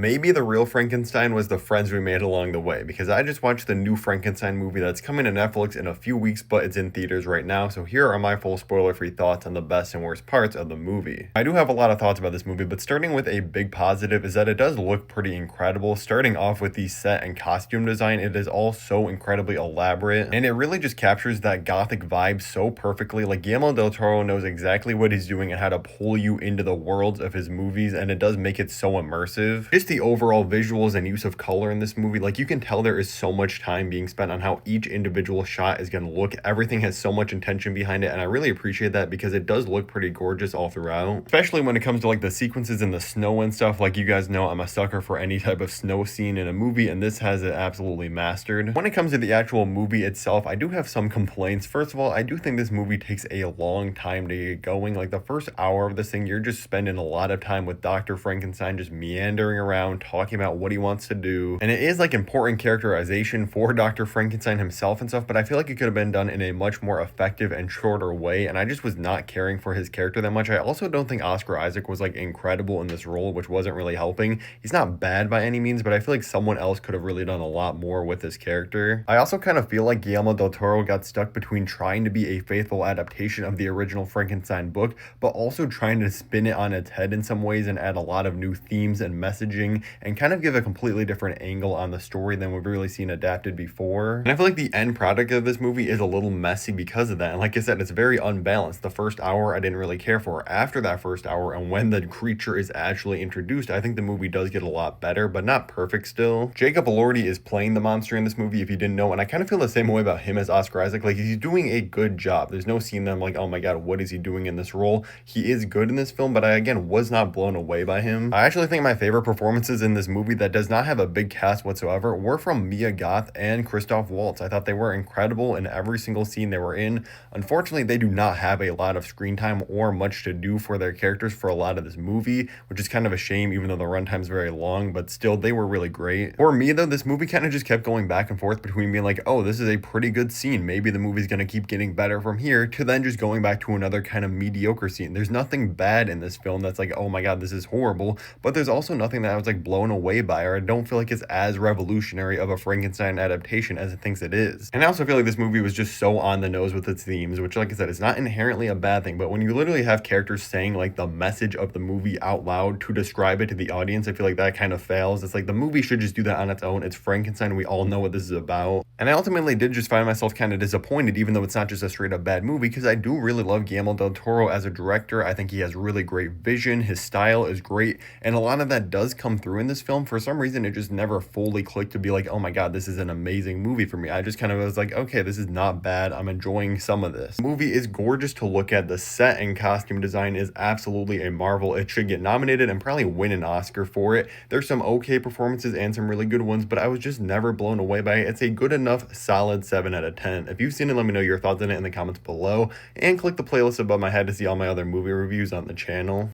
Maybe the real Frankenstein was the friends we made along the way, because I just watched the new Frankenstein movie that's coming to Netflix in a few weeks, but it's in theaters right now. So here are my full spoiler-free thoughts on the best and worst parts of the movie. I do have a lot of thoughts about this movie, but starting with a big positive is that it does look pretty incredible. Starting off with the set and costume design, it is all so incredibly elaborate, and it really just captures that gothic vibe so perfectly. Like, Guillermo del Toro knows exactly what he's doing and how to pull you into the worlds of his movies, and it does make it so immersive. Just the overall visuals and use of color in this movie, like, you can tell there is so much time being spent on how each individual shot is going to look. Everything has so much intention behind it, and I really appreciate that because it does look pretty gorgeous all throughout, especially when it comes to like the sequences in the snow and stuff. Like, you guys know I'm a sucker for any type of snow scene in a movie, and this has it absolutely mastered. When it comes to the actual movie itself, I do have some complaints. First of all, I do think this movie takes a long time to get going. Like, the first hour of this thing, you're just spending a lot of time with Dr. Frankenstein just meandering around talking about what he wants to do, and it is like important characterization for Dr. Frankenstein himself and stuff, but I feel like it could have been done in a much more effective and shorter way, and I just was not caring for his character that much. I also don't think Oscar Isaac was like incredible in this role, which wasn't really helping. He's not bad by any means, but I feel like someone else could have really done a lot more with this character. I also kind of feel like Guillermo del Toro got stuck between trying to be a faithful adaptation of the original Frankenstein book, but also trying to spin it on its head in some ways and add a lot of new themes and messaging and kind of give a completely different angle on the story than we've really seen adapted before. And I feel like the end product of this movie is a little messy because of that. And like I said, it's very unbalanced. The first hour I didn't really care for. After that first hour, and when the creature is actually introduced, I think the movie does get a lot better, but not perfect still. Jacob Elordi is playing the monster in this movie, if you didn't know, and I kind of feel the same way about him as Oscar Isaac. Like, he's doing a good job. There's no scene that I'm like, oh my god, what is he doing in this role? He is good in this film, but I, again, was not blown away by him. I actually think my favorite performances in this movie that does not have a big cast whatsoever were from Mia Goth and Christoph Waltz. I thought they were incredible in every single scene they were in. Unfortunately, they do not have a lot of screen time or much to do for their characters for a lot of this movie, which is kind of a shame, even though the runtime is very long, but still, they were really great. For me, though, this movie kind of just kept going back and forth between being like, oh, this is a pretty good scene, maybe the movie's gonna keep getting better from here, to then just going back to another kind of mediocre scene. There's nothing bad in this film that's like, oh my god, this is horrible, but there's also nothing that I was like blown away by, or I don't feel like it's as revolutionary of a Frankenstein adaptation as it thinks it is. And I also feel like this movie was just so on the nose with its themes, which, like I said, is not inherently a bad thing, but when you literally have characters saying like the message of the movie out loud to describe it to the audience, I feel like that kind of fails. It's like the movie should just do that on its own. It's Frankenstein, we all know what this is about. And I ultimately did just find myself kind of disappointed, even though it's not just a straight up bad movie, because I do really love Guillermo del Toro as a director. I think he has really great vision, his style is great, and a lot of that does come through in this film. For some reason, it just never fully clicked to be like, oh my god, this is an amazing movie for me. I just kind of was like, okay, this is not bad, I'm enjoying some of this. The movie is gorgeous to look at. The set and costume design is absolutely a marvel. It should get nominated and probably win an Oscar for it. There's some okay performances and some really good ones, but I was just never blown away by it. It's a good enough solid 7 out of 10. If you've seen it, let me know your thoughts on it in the comments below, and click the playlist above my head to see all my other movie reviews on the channel.